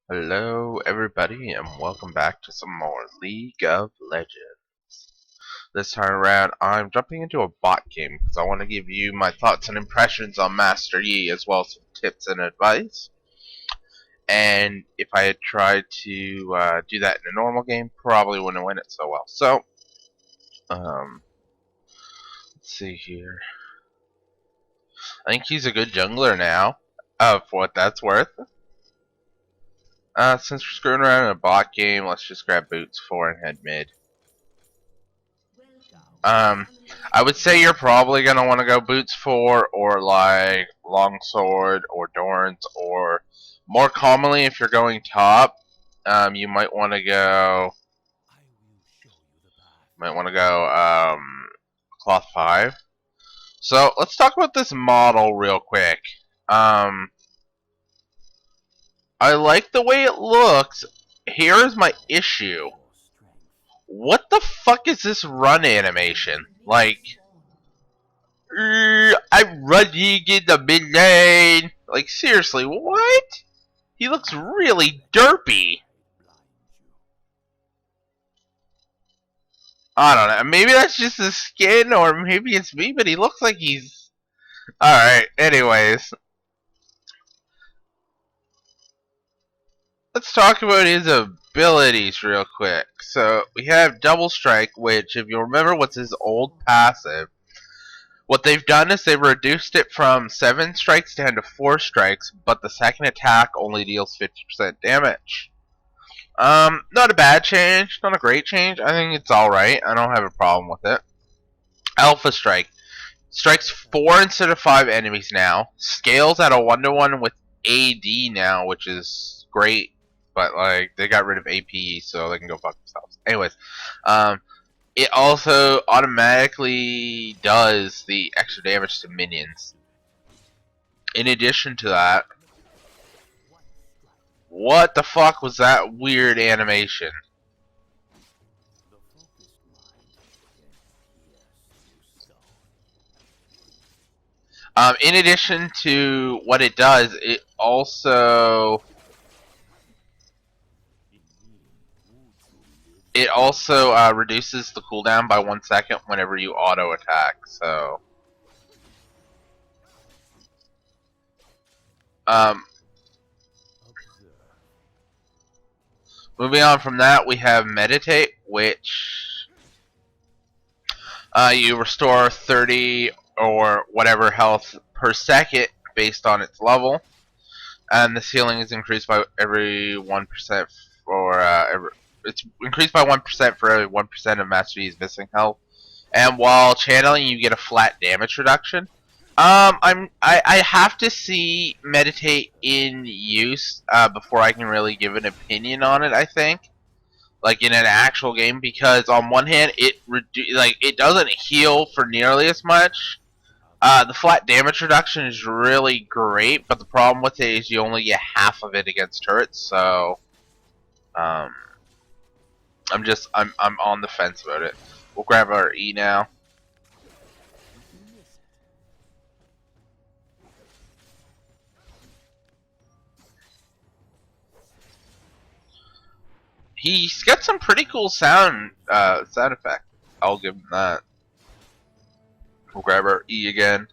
Hello everybody and welcome back to some more League of Legends. This time around I'm jumping into a bot game because I want to give you my thoughts and impressions on Master Yi as well as some tips and advice. And if I had tried to do that in a normal game, probably wouldn't win it so well. So, let's see here. I think he's a good jungler now, for what that's worth. Since we're screwing around in a bot game, let's just grab boots for and head mid. I would say you're probably gonna want to go boots for or like longsword or Dorns, or more commonly if you're going top, you might want to go. Cloth 5. So let's talk about this model real quick. I like the way it looks. Here's my issue. What the fuck is this run animation? Like, I'm running in the mid lane. Like, seriously, what? He looks really derpy. I don't know. Maybe that's just his skin, or maybe it's me, but he looks like he's... Alright, anyways. Let's talk about his abilities real quick. So, we have Double Strike, which, if you remember what's his old passive, what they've done is they've reduced it from 7 strikes down to 4 strikes, but the second attack only deals 50% damage. Not a bad change, not a great change. I think it's alright. I don't have a problem with it. Alpha Strike. Strikes 4 instead of 5 enemies now. Scales at a 1-to-1 with AD now, which is great. But, like, they got rid of AP, so they can go fuck themselves. Anyways, it also automatically does the extra damage to minions. In addition to that, what the fuck was that weird animation? In addition to what it does, it also reduces the cooldown by 1 second whenever you auto attack. So, moving on from that, we have Meditate, which you restore 30 or whatever health per second based on its level, and the healing is increased by every 1% for it's increased by 1% for every 1% of Master Yi's missing health. And while channeling, you get a flat damage reduction. I have to see Meditate in use before I can really give an opinion on it. I think, like in an actual game, because on one hand, it doesn't heal for nearly as much. The flat damage reduction is really great, but the problem with it is you only get half of it against turrets. So, I'm on the fence about it. We'll grab our E now. He's got some pretty cool sound effect. I'll give him that. We'll grab our E again.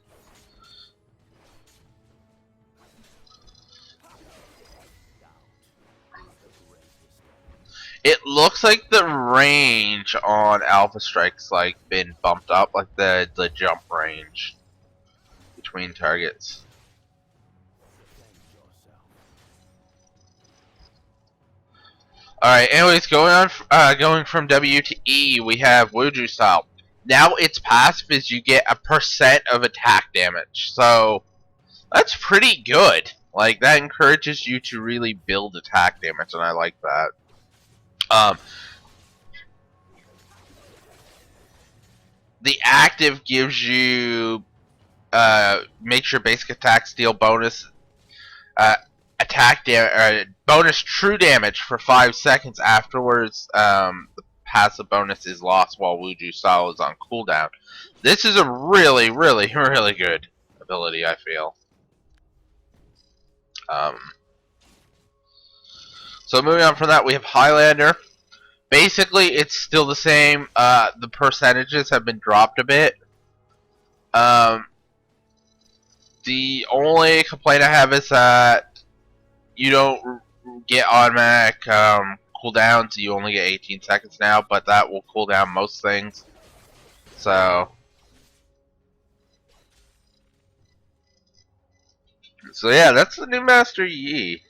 It looks like the range on Alpha Strike's like been bumped up, like the jump range between targets. Alright, anyways, going from W to E, we have Wuju style. Now its passive is you get a % of attack damage, so that's pretty good. Like, that encourages you to really build attack damage, and I like that. The active gives you makes your basic attacks deal bonus bonus true damage for 5 seconds afterwards. The passive bonus is lost while Wuju style is on cooldown. This is a really, really, really good ability, I feel. So moving on from that, we have Highlander. Basically, it's still the same. The percentages have been dropped a bit. The only complaint I have is that you don't get automatic cooldowns. You only get 18 seconds now, but that will cool down most things. So yeah, that's the new Master Yi.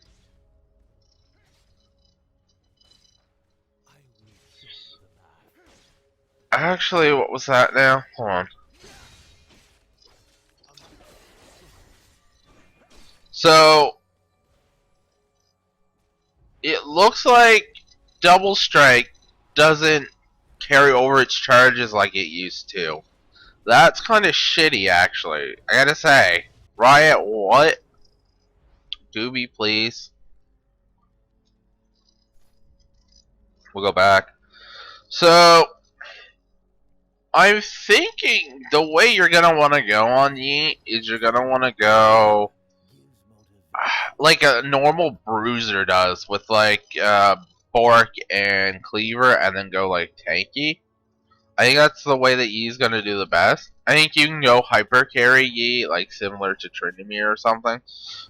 Actually, what was that now? Hold on. So it looks like Double Strike doesn't carry over its charges like it used to. That's kind of shitty, actually. I gotta say. Riot, what? Doobie, please. We'll go back. So, I'm thinking the way you're gonna want to go on Yi is you're gonna want to go like a normal bruiser does with like Bork and Cleaver, and then go like tanky. I think that's the way that Yi's gonna do the best. I think you can go hyper carry Yi, like similar to Tryndamere or something,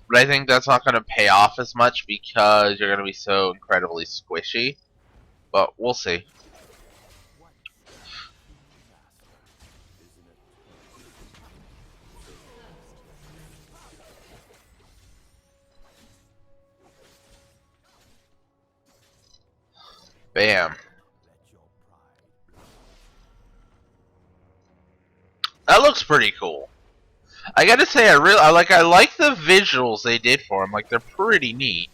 but I think that's not gonna pay off as much because you're gonna be so incredibly squishy. But we'll see. Bam. That looks pretty cool. I gotta say, I like the visuals they did for him. Like, they're pretty neat.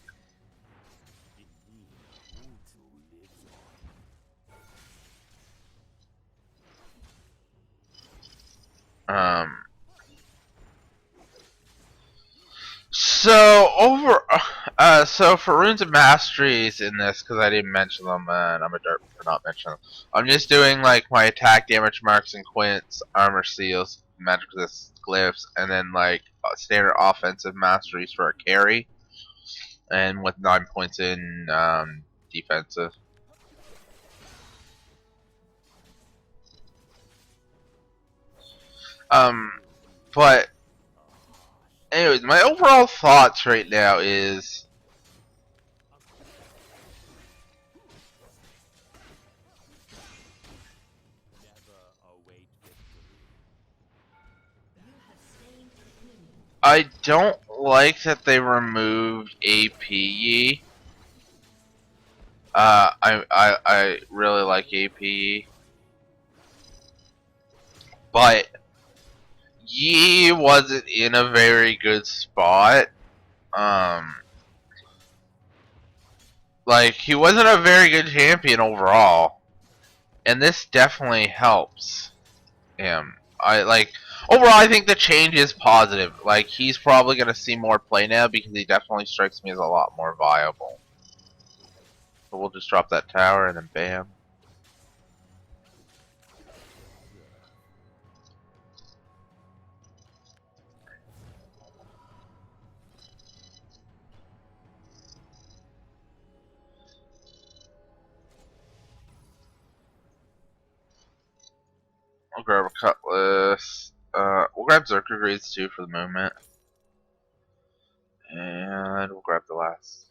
So for runes and masteries in this, because I didn't mention them, and I'm a dirt for not mentioning them. I'm just doing like my attack damage marks and quints, armor seals, magic resist glyphs, and then like standard offensive masteries for a carry, and with 9 points in defensive. But anyways, my overall thoughts right now is I don't like that they removed APE. I really like APE, but Yi wasn't in a very good spot. Like he wasn't a very good champion overall, and this definitely helps him. Overall, I think the change is positive. Like, he's probably going to see more play now because he definitely strikes me as a lot more viable. So we'll just drop that tower and then bam. I'll grab a cutlass. We'll grab Zerker grades too for the movement. And we'll grab the last.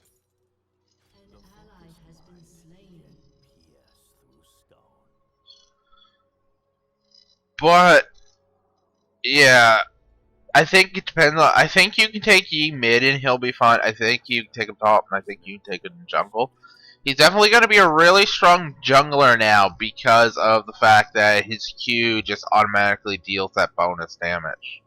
But yeah, I think it depends on. I think you can take Yi mid and he'll be fine. I think you can take him top, and I think you can take him jungle. He's definitely going to be a really strong jungler now because of the fact that his Q just automatically deals that bonus damage.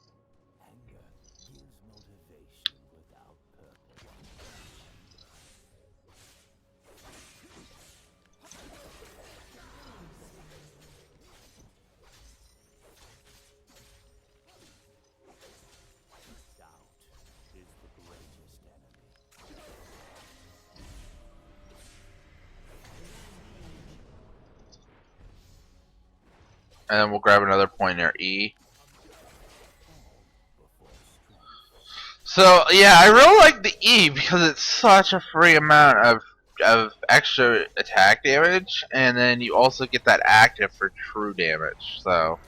And then we'll grab another point near E. So yeah, I really like the E because it's such a free amount of of extra attack damage, and then you also get that active for true damage. So.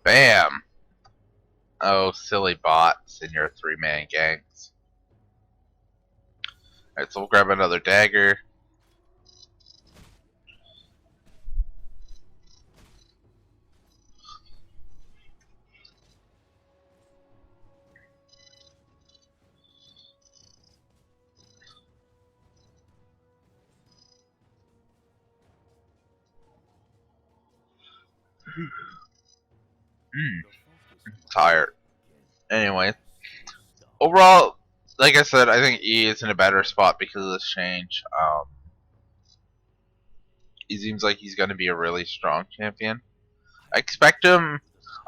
Bam! Oh, silly bots in your 3-man gangs. Alright, so we'll grab another dagger. Tired. Anyway, overall, like I said, I think E is in a better spot because of this change. He seems like he's going to be a really strong champion. I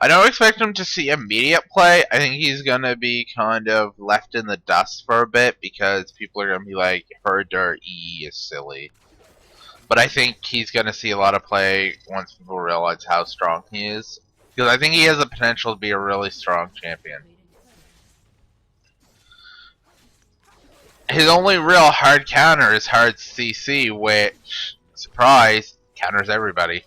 don't expect him to see immediate play. I think he's going to be kind of left in the dust for a bit because people are going to be like, Herder E is silly. But I think he's going to see a lot of play once people realize how strong he is. Because I think he has the potential to be a really strong champion. His only real hard counter is hard CC, which, surprise, counters everybody.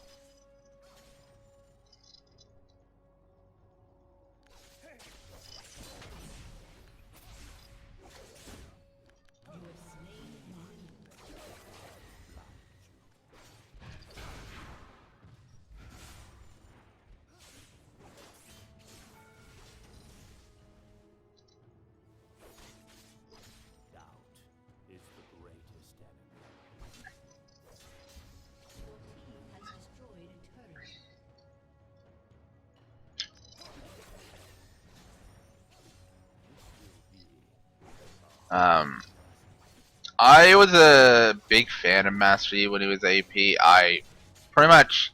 I was a big fan of Master Yi when he was AP. I pretty much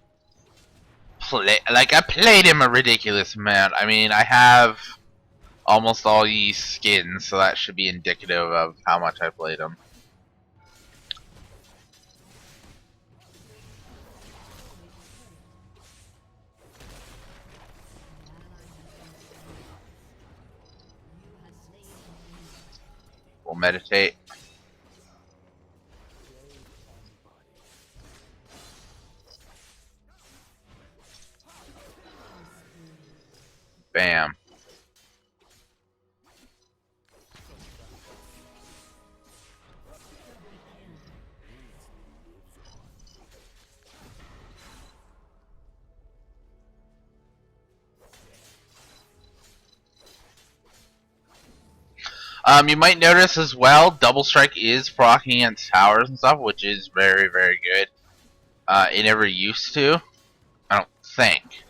I played him a ridiculous amount. I mean, I have almost all Yi's skins, so that should be indicative of how much I played him. We'll meditate. Bam. You might notice as well, Double Strike is proccing against towers and stuff, which is very, very good. It never used to. I don't think.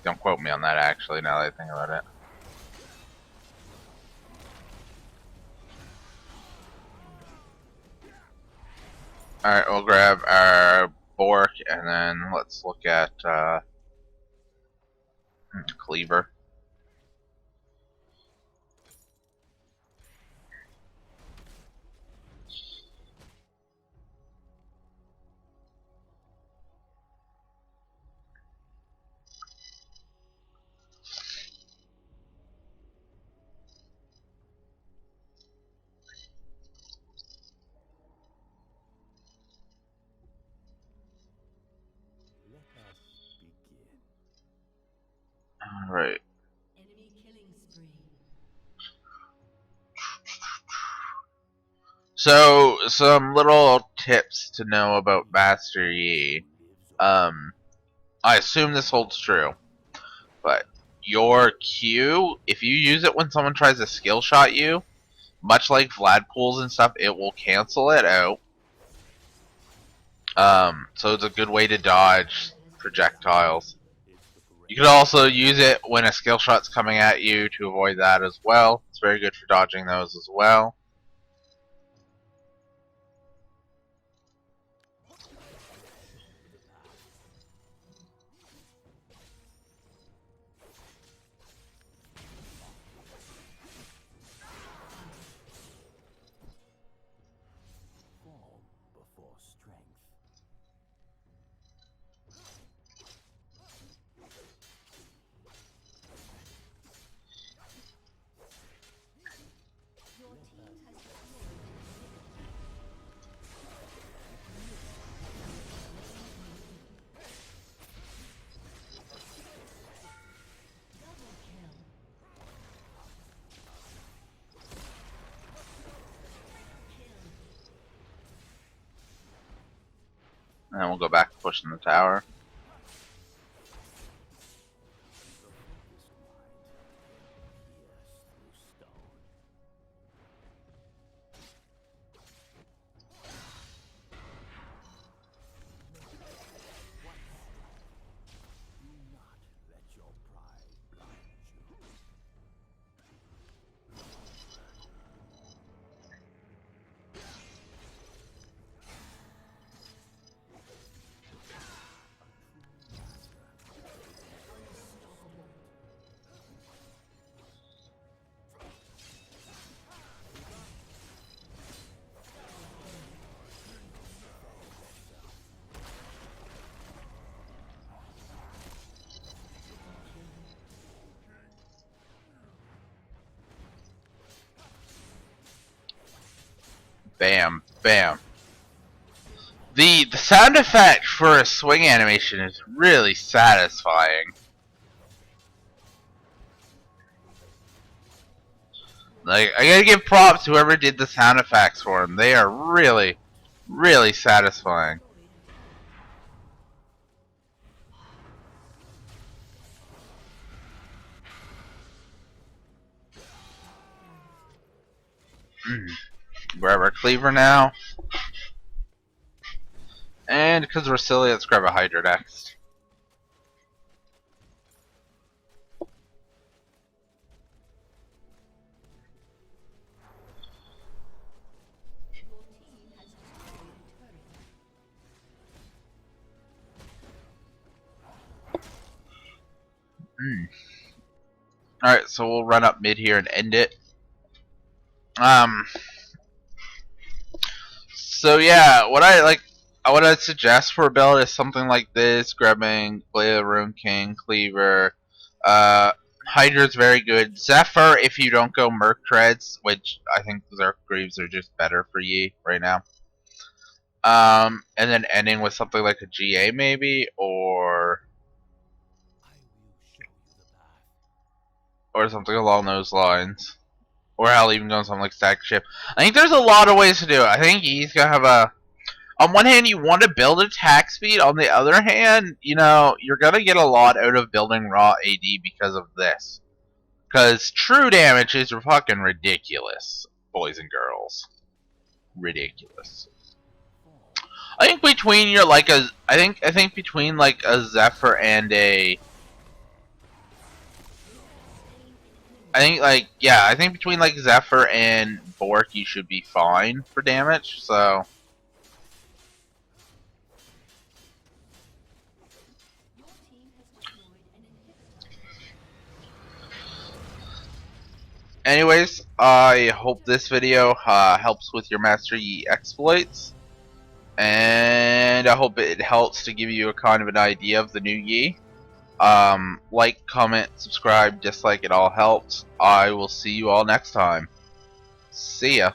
Don't quote me on that, actually, now that I think about it. Alright, we'll grab our Bork, and then let's look at, Cleaver. Alright. So, some little tips to know about Master Yi. I assume this holds true, but your Q, if you use it when someone tries to skill shot you, much like Vlad pools and stuff, it will cancel it out. So it's a good way to dodge projectiles. You could also use it when a skill shot's coming at you to avoid that as well. It's very good for dodging those as well. And then we'll go back to pushing the tower. Bam, bam. The sound effect for a swing animation is really satisfying. Like, I gotta give props to whoever did the sound effects for them. They are really, really satisfying. Grab our cleaver now. And because we're silly, let's grab a Hydra next. Alright, so we'll run up mid here and end it. So yeah, what I'd suggest for a build is something like this, grabbing Blade of the Rune King, Cleaver, Hydra's very good. Zephyr if you don't go Merc Treads, which I think Zerk Greaves are just better for Yi right now. And then ending with something like a GA maybe, or something along those lines. Or hell, even going something like Stack Ship. I think there's a lot of ways to do it. I think Yi's gonna have a... On one hand, you want to build attack speed. On the other hand, you know, you're gonna get a lot out of building raw AD because of this. Because true damage is fucking ridiculous, boys and girls. Ridiculous. I think between your I think between like a Zephyr and a... I think between like Zephyr and Bork you should be fine for damage, so... Anyways, I hope this video helps with your Master Yi exploits. And I hope it helps to give you a kind of an idea of the new Yi. Like, comment, subscribe, dislike, it all helps. I will see you all next time. See ya.